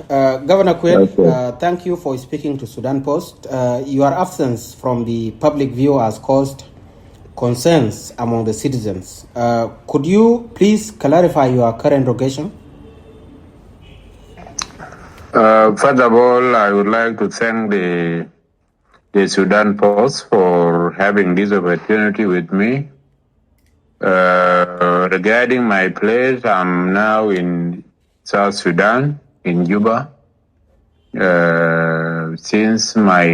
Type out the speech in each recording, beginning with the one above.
Governor Kuel, Okay. thank you for speaking to Sudan Post. Your absence from the public view has caused concerns among the citizens. Could you please clarify your current location? First of all, I would like to thank the Sudan Post for having this opportunity with me. Regarding my place, I'm now in South Sudan, in Juba. Since my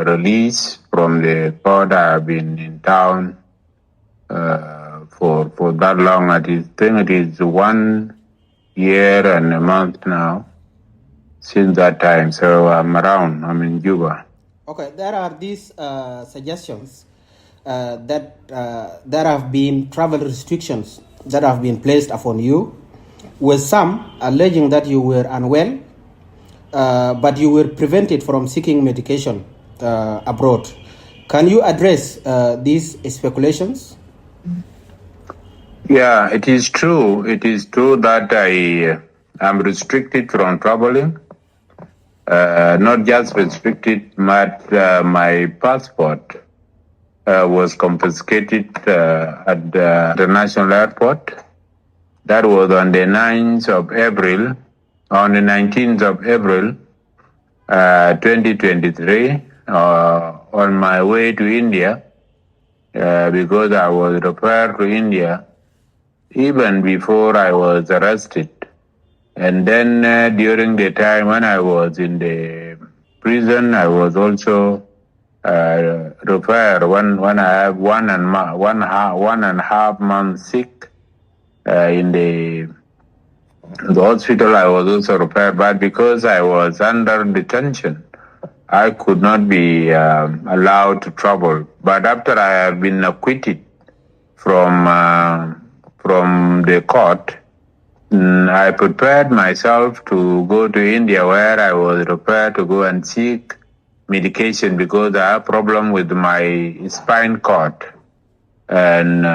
release from the court, I've been in town for that long. I think it is 1 year and a month now since that time. So I'm around. I'm in Juba. Okay, there are these suggestions that there have been travel restrictions that have been placed upon you, with some alleging that you were unwell, but you were prevented from seeking medication abroad. Can you address these speculations? Yeah, it is true. It is true that I am restricted from traveling. Not just restricted, but my passport was confiscated at the international airport. That was on the 9th of April, on the 19th of April, 2023, on my way to India, because I was referred to India even before I was arrested. And then during the time when I was in the prison, I was also referred when I have one and a half months sick in the hospital. I was also referred, but because I was under detention, I could not be allowed to travel. But after I have been acquitted from the court, I prepared myself to go to India, where I was prepared to go and seek medication because I have problem with my spine cord, and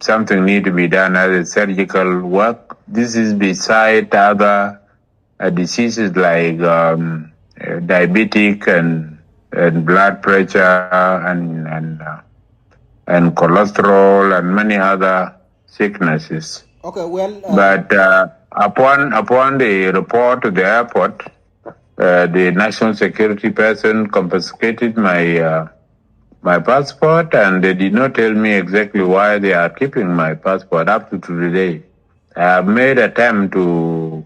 something need to be done as a surgical work. This is beside other diseases like diabetic and blood pressure and cholesterol and many other sicknesses. Okay, well, But upon the report to the airport, the national security person confiscated my passport, and they did not tell me exactly why they are keeping my passport up to today. I have made attempt to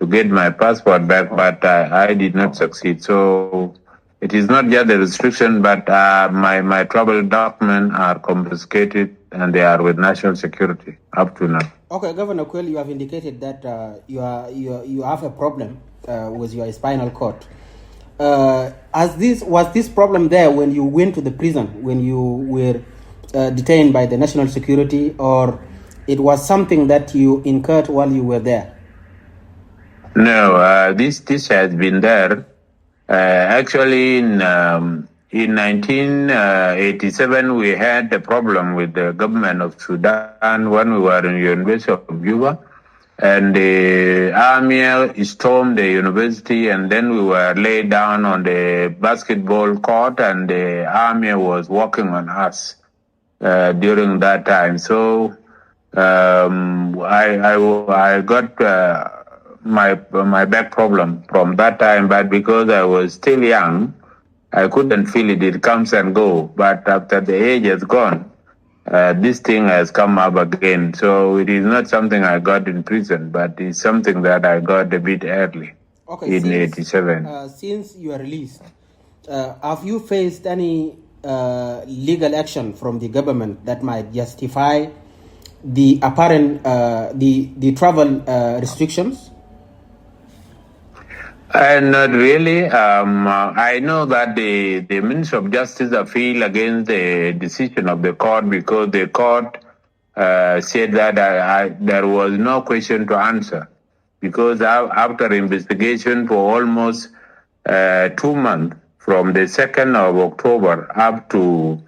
get my passport back, but I did not succeed. So it is not just a restriction, but my travel documents are confiscated, and they are with national security up to now. okay, Governor Kuel, you have indicated that you have a problem with your spinal cord. Was this problem there when you went to the prison, when you were detained by the national security, or it was something that you incurred while you were there? No, this has been there. Actually, in 1987, we had a problem with the government of Sudan when we were in the University of Juba, and the army stormed the university, and then we were laid down on the basketball court, and the army was working on us during that time. So I got my back problem from that time, but because I was still young, I couldn't feel it. It comes and go. But after the age has gone, this thing has come up again. So it is not something I got in prison, but it's something that I got a bit early in 87. Since you are released, have you faced any legal action from the government that might justify the apparent the travel restrictions? Not really. I know that the Ministry of Justice appealed against the decision of the court because the court said that there was no question to answer, because after investigation for almost 2 months, from the 2nd of October up to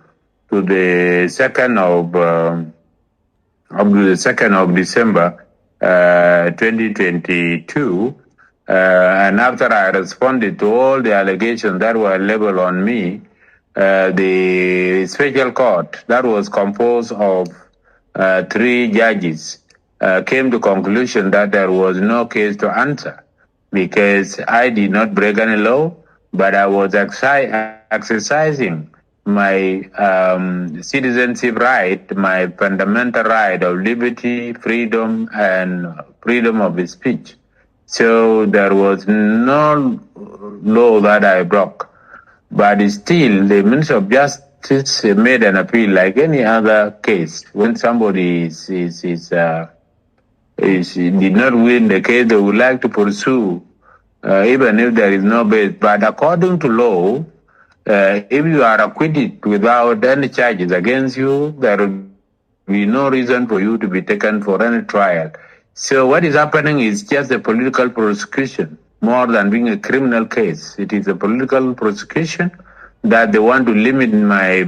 the 2nd of December, 2022. And after I responded to all the allegations that were leveled on me, the special court that was composed of 3 judges came to conclusion that there was no case to answer because I did not break any law, but I was exercising my citizenship right, my fundamental right of liberty, freedom, and freedom of speech. So there was no law that I broke. But still, the Minister of Justice made an appeal like any other case. When somebody did not win the case, they would like to pursue, even if there is no base. But according to law, if you are acquitted without any charges against you, there will be no reason for you to be taken for any trial. So what is happening is just a political prosecution, more than being a criminal case. It is a political prosecution that they want to limit my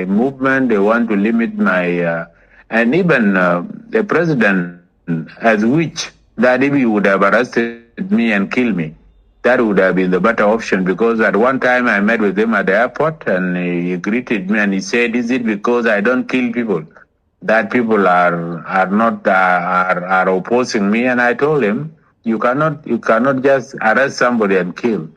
movement. They want to limit my, and even the president has wished that if he would have arrested me and killed me, that would have been the better option, because at one time I met with him at the airport and he greeted me and he said, "Is it because I don't kill people that people are opposing me?" And I told him, you cannot just arrest somebody and kill,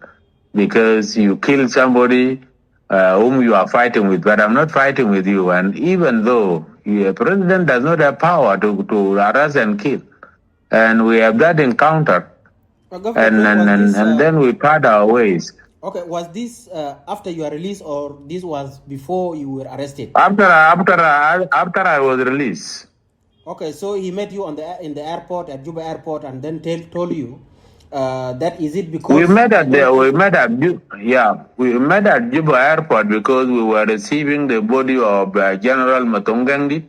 because you kill somebody whom you are fighting with. But I'm not fighting with you. And even though the president does not have power to arrest and kill, and we have that encounter, and then we part our ways. Okay, was this after your release, or this was before you were arrested? After I was released. Okay, so he met you in the airport at Juba Airport, and then told you that is it because we met at Juba Airport because we were receiving the body of General Matongangdi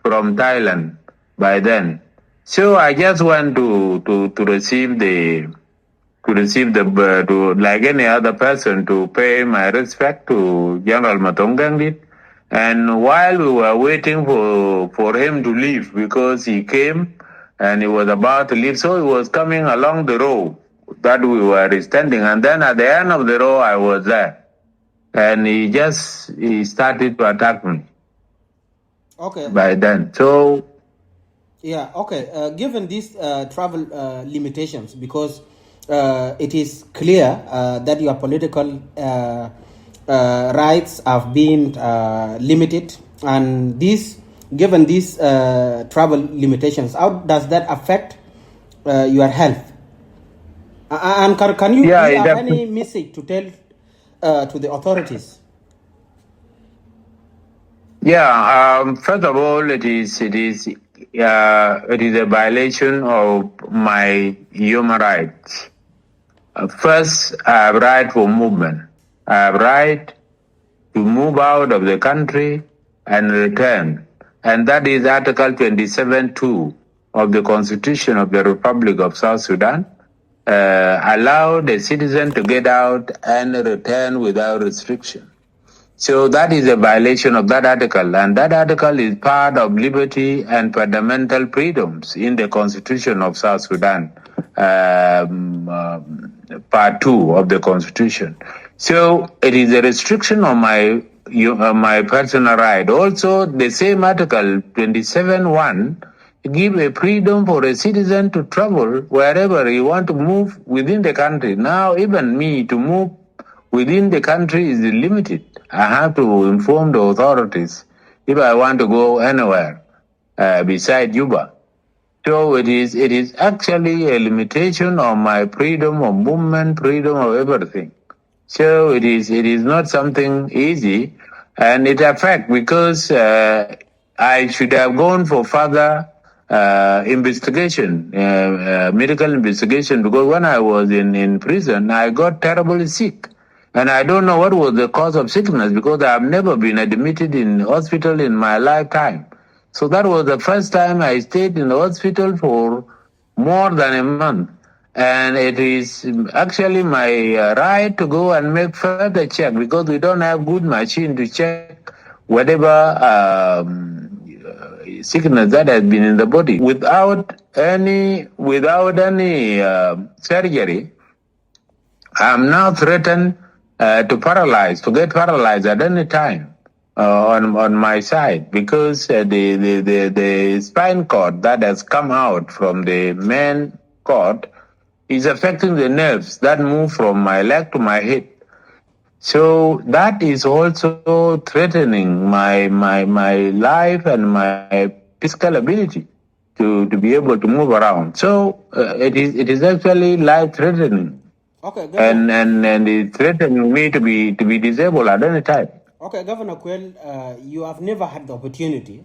from Thailand by then. So I just went to receive like any other person, to pay my respect to General Matongangdi. And while we were waiting for him to leave, because he came and he was about to leave, so he was coming along the road that we were standing. And then at the end of the road, I was there. And he started to attack me. Okay. By then. So. Yeah, okay. Given these travel limitations, because it is clear that your political rights have been limited, and given these travel limitations, how does that affect your health? And can you have any message to tell to the authorities? Yeah. First of all, it is a violation of my human rights. First, I have right for movement. I have right to move out of the country and return. And that is Article 27(2) of the Constitution of the Republic of South Sudan. Allow the citizen to get out and return without restriction. So that is a violation of that article, and that article is part of liberty and fundamental freedoms in the Constitution of South Sudan, Part 2 of the Constitution. So it is a restriction on my personal right. Also, the same article 27(1) give a freedom for a citizen to travel wherever he want to move within the country. Now, even me to move within the country is limited. I have to inform the authorities if I want to go anywhere beside Juba. So it is actually a limitation on my freedom of movement, freedom of everything. So it is not something easy, and it affects, because I should have gone for further investigation, medical investigation, because when I was in prison, I got terribly sick. And I don't know what was the cause of sickness, because I have never been admitted in hospital in my lifetime. So that was the first time I stayed in the hospital for more than a month. And it is actually my right to go and make further check, because we don't have good machine to check whatever the sickness that has been in the body. Without any surgery, I'm now threatened to get paralyzed at any time on my side, because the spine cord that has come out from the main cord is affecting the nerves that move from my leg to my head. So that is also threatening my life and my physical ability to be able to move around. So it is actually life threatening. Okay, Governor. And it's threatening me to be disabled at any time. Okay, Governor Kuel, you have never had the opportunity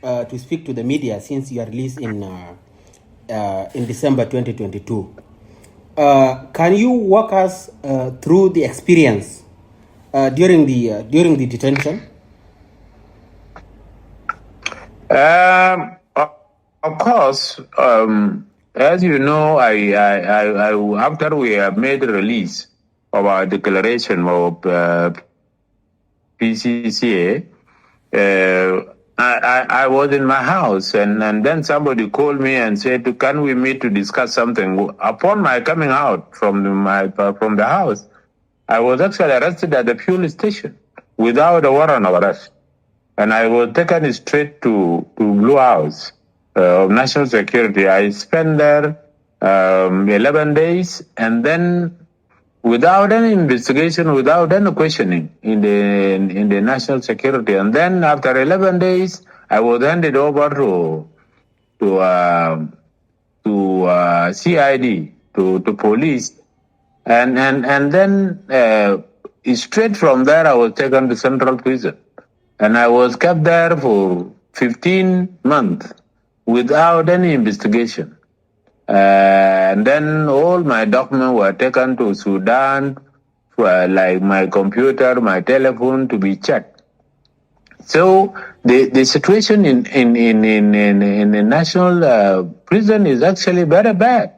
to speak to the media since your release in December 2022. Can you walk us through the experience during the detention? Of course, as you know, I after we have made a release of our declaration of PCCA, I was in my house, and then somebody called me and said, "Can we meet to discuss something?" Upon my coming out from the house, I was actually arrested at the fuel station without a warrant of arrest, and I was taken straight to Blue House of National Security. I spent there 11 days, and then without any investigation, without any questioning in the National Security, and then after 11 days, I was handed over to CID, to police, and then straight from there I was taken to Central Prison, and I was kept there for 15 months without any investigation. And then all my documents were taken to Sudan, like my computer, my telephone, to be checked. So the situation in the national prison is actually very bad.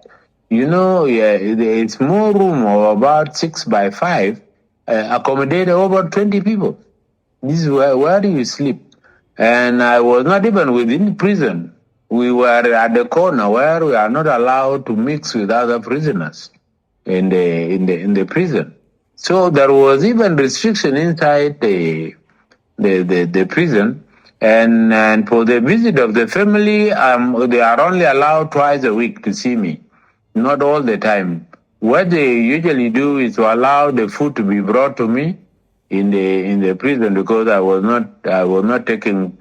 You know, it's more room of about 6 by 5, accommodate over 20 people. This is where do you sleep? And I was not even within prison. We were at the corner where we are not allowed to mix with other prisoners in the prison. So there was even restriction inside the prison, and for the visit of the family, they are only allowed twice a week to see me, not all the time. What they usually do is to allow the food to be brought to me in the prison, because I was not taking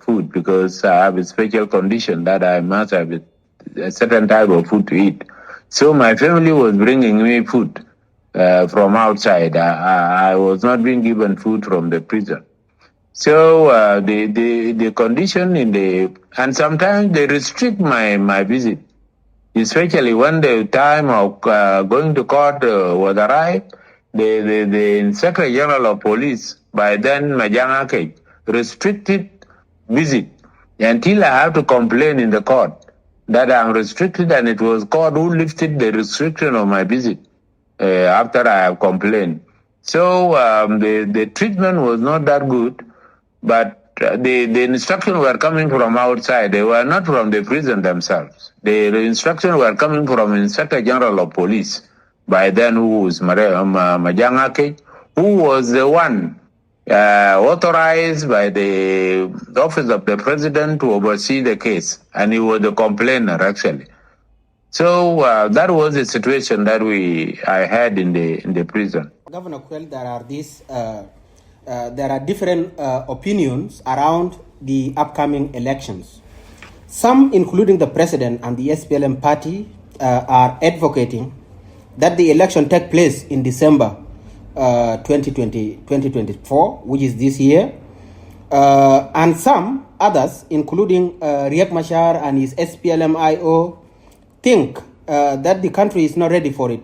food, because I have a special condition that I must have a certain type of food to eat. So my family was bringing me food from outside. I was not being given food from the prison. So the condition and sometimes they restrict my visit, especially when the time of going to court was arrived. The Inspector General of Police, by then Majangake, restricted visit until I have to complain in the court that I'm restricted, and it was court who lifted the restriction of my visit after I have complained. So the treatment was not that good, but the instructions were coming from outside. They were not from the prison themselves. The instructions were coming from Inspector General of Police, by then, who was Majangake, who was the one authorized by the office of the president to oversee the case, and he was the complainer actually. So that was the situation that I had in the prison. Governor Kuel, there are different opinions around the upcoming elections. Some, including the president and the SPLM party, are advocating that the election take place in December 2024, which is this year. And some others, including Riek Machar and his SPLM-IO, think that the country is not ready for it.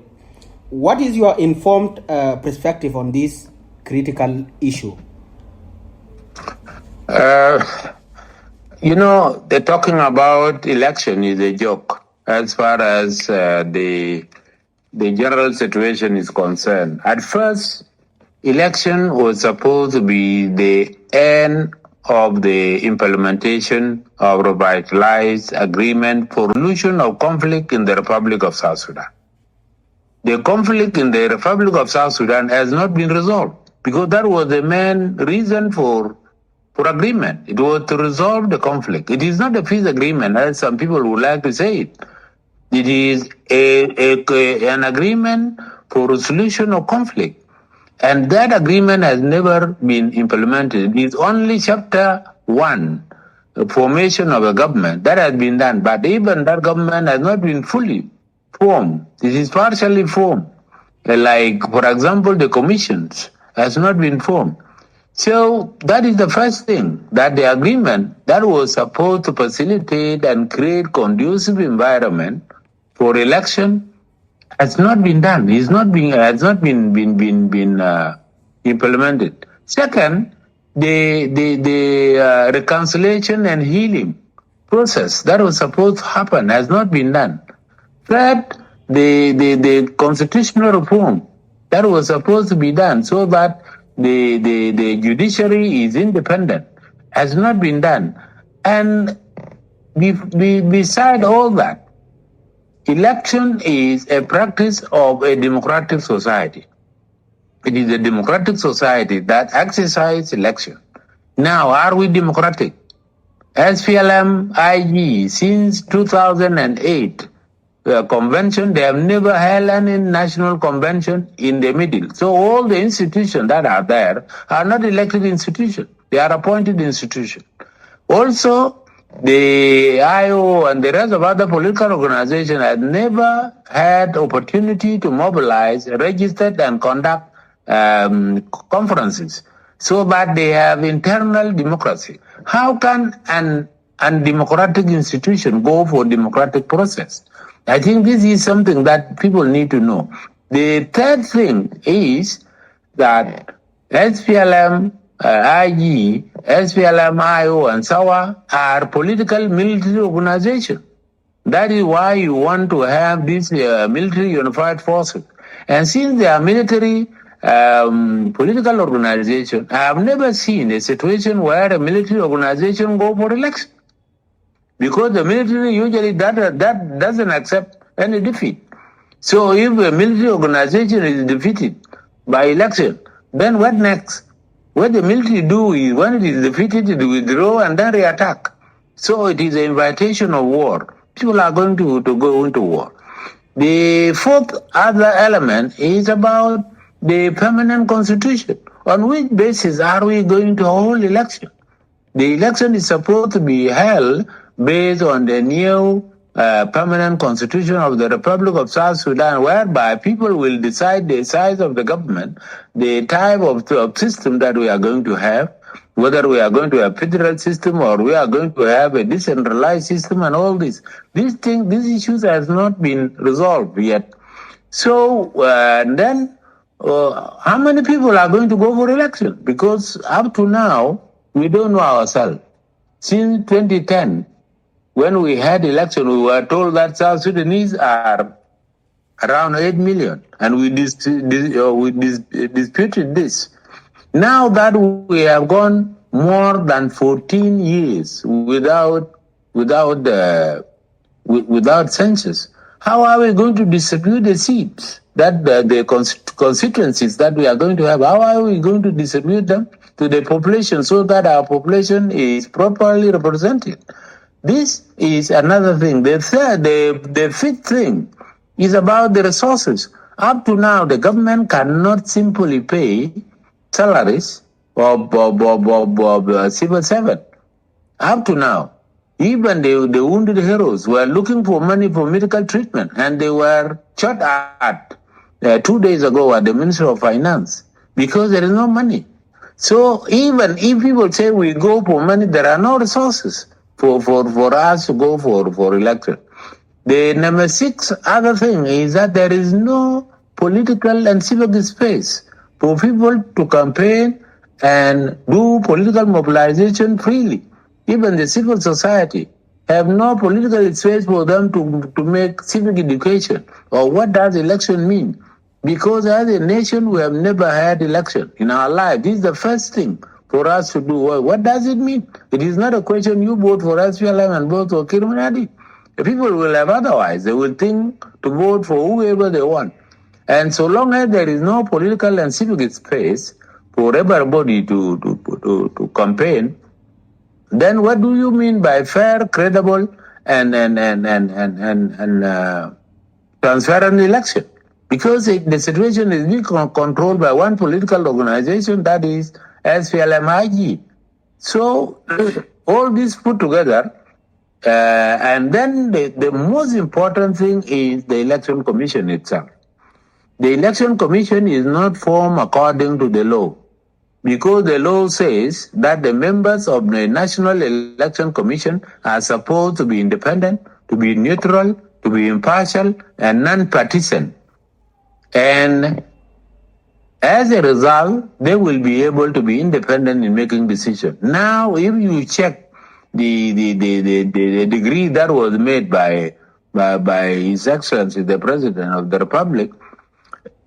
What is your informed perspective on this critical issue? You know, the talking about election is a joke as far as the general situation is concerned. At first, election was supposed to be the end of the implementation of revitalized agreement for resolution of conflict in the Republic of South Sudan. The conflict in the Republic of South Sudan has not been resolved because that was the main reason for agreement. It was to resolve the conflict. It is not a peace agreement, as some people would like to say it. It is an agreement for resolution of conflict. And that agreement has never been implemented. It is only chapter 1, the formation of a government, that has been done. But even that government has not been fully formed. It is partially formed. Like, for example, the commissions has not been formed. So that is the first thing, that the agreement that was supposed to facilitate and create conducive environment for election has not been done. Has not been implemented. Second, the reconciliation and healing process that was supposed to happen has not been done. Third, the constitutional reform that was supposed to be done so that the judiciary is independent has not been done. And beside all that, election is a practice of a democratic society. It is a democratic society that exercises election. Now, are we democratic? SPLM, IG, since 2008, convention, they have never held any national convention in the middle. So all the institutions that are there are not elected institutions. They are appointed institutions. Also, the IO and the rest of other political organizations have never had opportunity to mobilize, register, and conduct conferences so that they have internal democracy. How can an undemocratic institution go for democratic process? I think this is something that people need to know. The third thing is that SPLM, IG, SPLM, IO, and SAWA are political military organizations. That is why you want to have these military unified forces. And since they are military political organizations, I have never seen a situation where a military organization go for election. Because the military usually that doesn't accept any defeat. So if a military organization is defeated by election, then what next? What the military do is when it is defeated, it withdraw and then reattack. So it is an invitation of war. People are going to go into war. The fourth other element is about the permanent constitution. On which basis are we going to hold election? The election is supposed to be held based on the new permanent constitution of the Republic of South Sudan, whereby people will decide the size of the government, the type of system that we are going to have, whether we are going to have a federal system or we are going to have a decentralized system and all this. These issues has not been resolved yet. So then how many people are going to go for election? Because up to now, we don't know ourselves. Since 2010, when we had election, we were told that South Sudanese are around 8 million, and we disputed this. Now that we have gone more than 14 years without census, how are we going to distribute the seats that the constituencies that we are going to have? How are we going to distribute them to the population so that our population is properly represented? This is another thing. The fifth thing is about the resources. Up to now, the government cannot simply pay salaries of civil servants. Up to now, even the wounded heroes were looking for money for medical treatment, and they were shot at 2 days ago at the Ministry of Finance because there is no money. So even if people say we go for money, there are no resources for us to go for election. The number 6 other thing is that there is no political and civic space for people to campaign and do political mobilization freely. Even the civil society have no political space for them to make civic education or what does election mean. Because as a nation, we have never had election in our life. This is the first thing for us to do. What does it mean? It is not a question you vote for SPLM and vote for Kirmanadi. The people will have otherwise. They will think to vote for whoever they want. And so long as there is no political and civic space for everybody to campaign, then what do you mean by fair, credible, and transparent election? Because the situation is being controlled by one political organization, that is SPLM-IG. So all this put together, and then the most important thing is the election commission itself. The election commission is not formed according to the law, because the law says that the members of the National Election Commission are supposed to be independent, to be neutral, to be impartial, and non-partisan. And as a result, they will be able to be independent in making decisions. Now, if you check the degree that was made by His Excellency, the President of the Republic,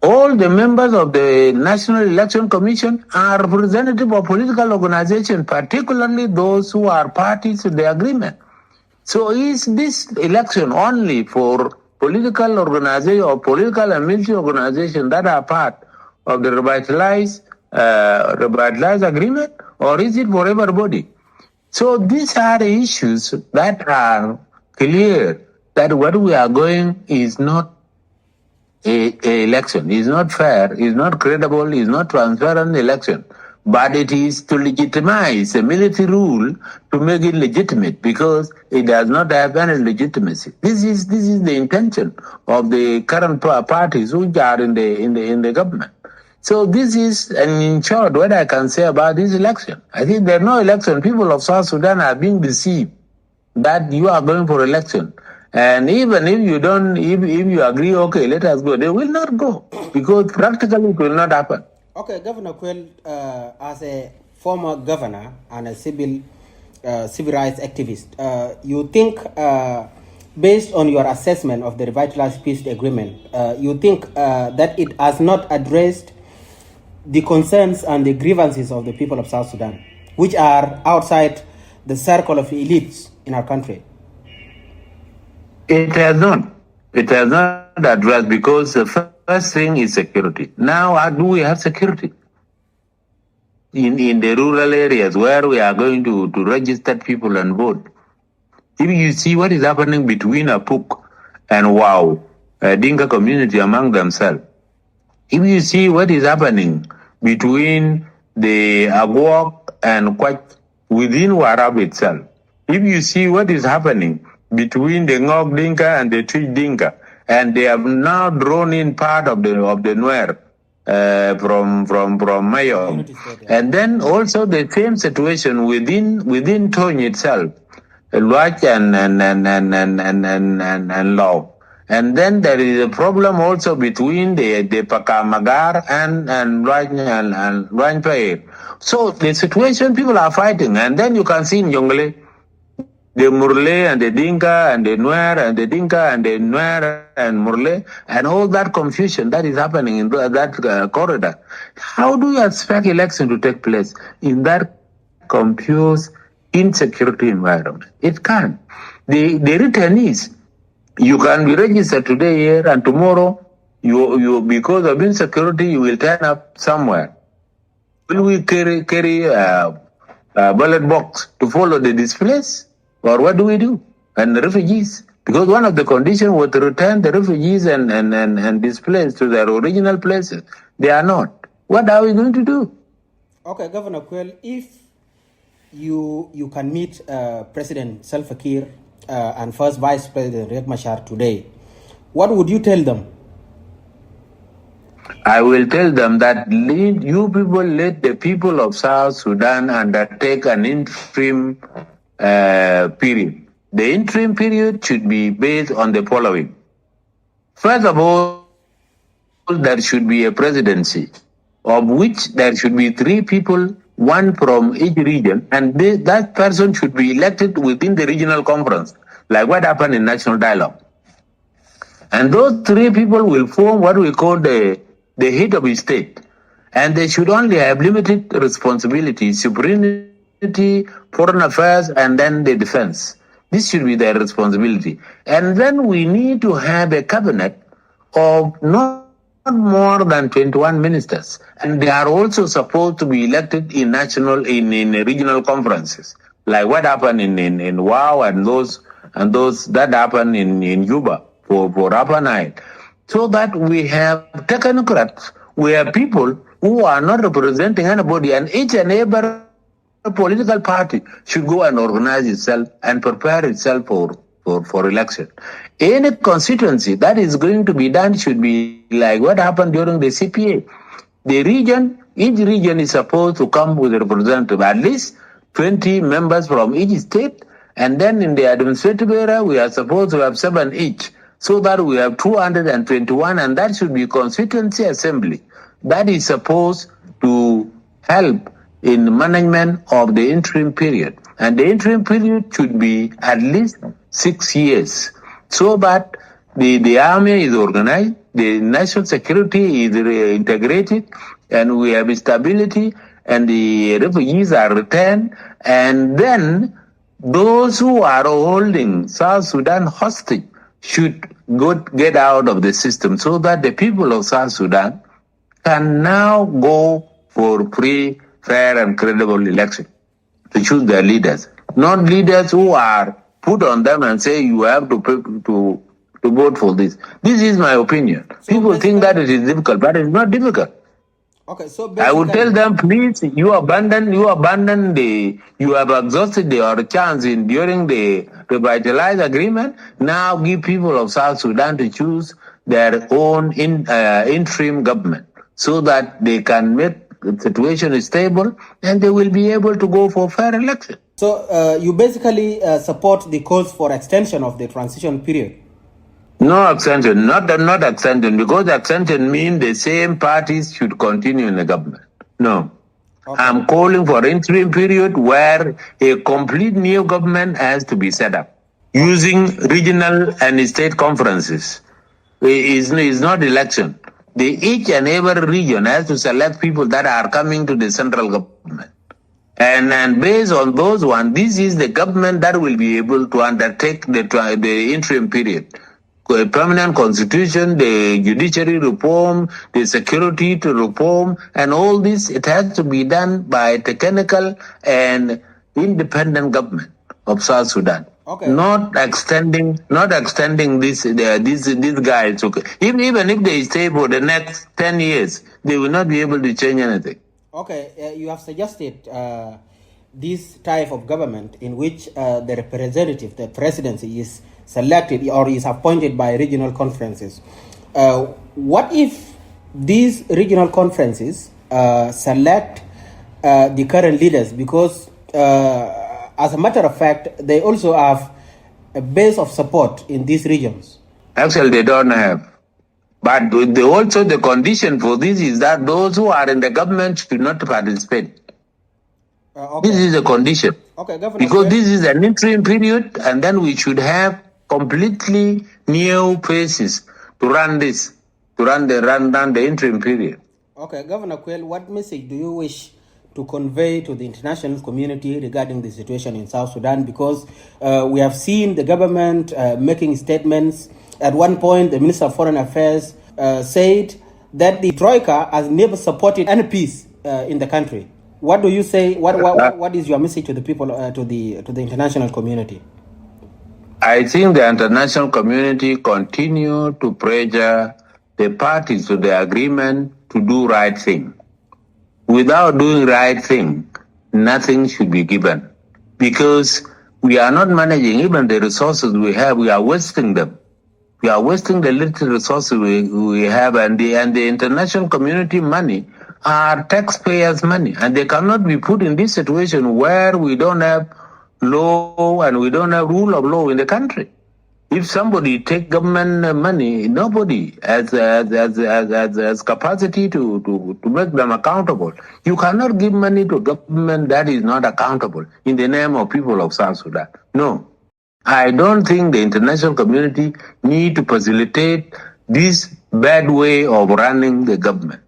all the members of the National Election Commission are representative of political organizations, particularly those who are parties to the agreement. So is this election only for political organization or political and military organizations that are part of the revitalized agreement, or is it for everybody? So these are the issues that are clear, that what we are going is not a election, is not fair, is not credible, is not transparent election, but it is to legitimize a military rule to make it legitimate, because it does not have any legitimacy. This is the intention of the current parties who are in the government. So this is, and in short, what I can say about this election. I think there are no election. People of South Sudan are being deceived that you are going for election. And even if you don't, if you agree, okay, let us go, they will not go, because practically it will not happen. Okay, Governor Kuel, as a former governor and a civil rights activist, you think, based on your assessment of the revitalized peace agreement, you think that it has not addressed the concerns and the grievances of the people of South Sudan, which are outside the circle of elites in our country? It has not. It has not addressed, because the first thing is security. Now, how do we have security? In the rural areas where we are going to register people and vote. If you see what is happening between Apuk and Wow, Dinka community among themselves. If you see what is happening between the Agwok and Kwach within Warab itself. If you see what is happening between the Ngok Dinka and the Twitch Dinka, and they have now drawn in part of the Nuer from Mayom, and then also the same situation within Tony itself, Luach and Law, and then there is a problem also between the Pakamagar and Luanpair. So the situation, people are fighting, and then you can see in Jongle, the Murle and the Dinka and the Nuer and the Dinka and the Nuer and Murle, and all that confusion that is happening in that corridor. How do you expect election to take place in that confused, insecurity environment? It can't. The returnees, you can be registered today here, and tomorrow, you because of insecurity, you will turn up somewhere. Will we carry a ballot box to follow the displays? Or what do we do? And the refugees, because one of the conditions was to return the refugees and displaced to their original places. They are not. What are we going to do? Okay, Governor Kuel, if you can meet President Salva Kiir and First Vice President Riek Machar today, what would you tell them? I will tell them that you people let the people of South Sudan undertake an interim period. The interim period should be based on the following. First of all, there should be a presidency, of which there should be 3 people, one from each region, and that person should be elected within the regional conference, like what happened in National Dialogue. And those 3 people will form what we call the head of the state. And they should only have limited responsibility, sovereignty, foreign affairs, and then the defense. This should be their responsibility. And then we need to have a cabinet of not more than 21 ministers. And they are also supposed to be elected in regional conferences, like what happened in WOW and those that happened in Juba for Upper Nile. So that we have technocrats, we have people who are not representing anybody, and each and every political party should go and organize itself and prepare itself for election. Any constituency that is going to be done should be like what happened during the CPA. Each region is supposed to come with a representative, at least 20 members from each state, and then in the administrative area, we are supposed to have 7 each, so that we have 221, and that should be constituency assembly. That is supposed to help in management of the interim period. And the interim period should be at least 6 years, so that the army is organized, the national security is integrated, and we have stability, and the refugees are returned, and then those who are holding South Sudan hostage should get out of the system, so that the people of South Sudan can now go for free, fair, and credible election to choose their leaders, not leaders who are put on them and say you have to vote for this. This is my opinion. So people think that it is difficult, but it's not difficult. Okay, so I would tell them, please, you have exhausted your chance during the revitalized agreement. Now give people of South Sudan to choose their own interim government, so that they can make the situation stable and they will be able to go for fair election. So you basically support the calls for extension of the transition period? No extension, not extension, because extension means the same parties should continue in the government. No. Okay. I'm calling for interim period where a complete new government has to be set up using regional and state conferences. It's not election. Each and every region has to select people that are coming to the central government. And based on those ones, this is the government that will be able to undertake the interim period. A permanent constitution, the judiciary reform, the security to reform, and all this, it has to be done by a technical and independent government of South Sudan. Okay. Not extending these guys. Okay. Even if they stay for the next 10 years, they will not be able to change anything. Okay, you have suggested this type of government in which the representative, the presidency, is selected or is appointed by regional conferences. What if these regional conferences select the current leaders? Because as a matter of fact, they also have a base of support in these regions. Actually, they don't have. But also the condition for this is that those who are in the government should not participate. Okay. This is a condition. Okay, Governor. Because this is an interim period, and then we should have completely new faces to run this, to run the interim period. Okay, Governor Kuel, what message do you wish to convey to the international community regarding the situation in South Sudan? Because we have seen the government making statements. At one point, the Minister of Foreign Affairs said that the Troika has never supported any peace in the country. What do you say? What is your message to the people, to the international community? I think the international community continue to pressure the parties to the agreement to do right thing. Without doing right thing, nothing should be given, because we are not managing even the resources we have. We are wasting them. We are wasting the little resources we have, and the international community money are taxpayers' money, and they cannot be put in this situation where we don't have law and we don't have rule of law in the country. If somebody take government money, nobody has capacity to make them accountable. You cannot give money to government that is not accountable in the name of people of South Sudan. No. I don't think the international community need to facilitate this bad way of running the government.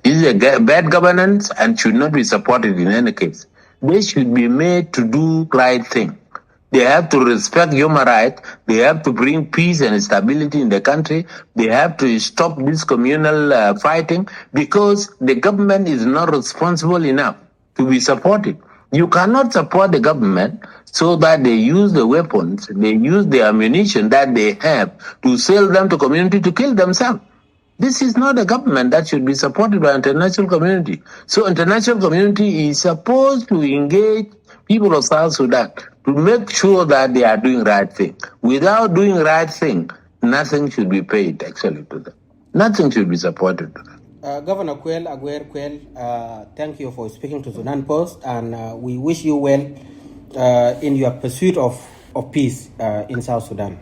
This is bad governance and should not be supported in any case. They should be made to do right thing. They have to respect human rights. They have to bring peace and stability in the country. They have to stop this communal fighting because the government is not responsible enough to be supported. You cannot support the government so that they use the weapons, they use the ammunition that they have to sell them to community to kill themselves. This is not a government that should be supported by international community. So international community is supposed to engage people of South Sudan to make sure that they are doing right thing. Without doing right thing, nothing should be paid actually to them. Nothing should be supported to them. Governor Kuel Aguer Kuel, thank you for speaking to Sudan Post, and we wish you well in your pursuit of peace in South Sudan.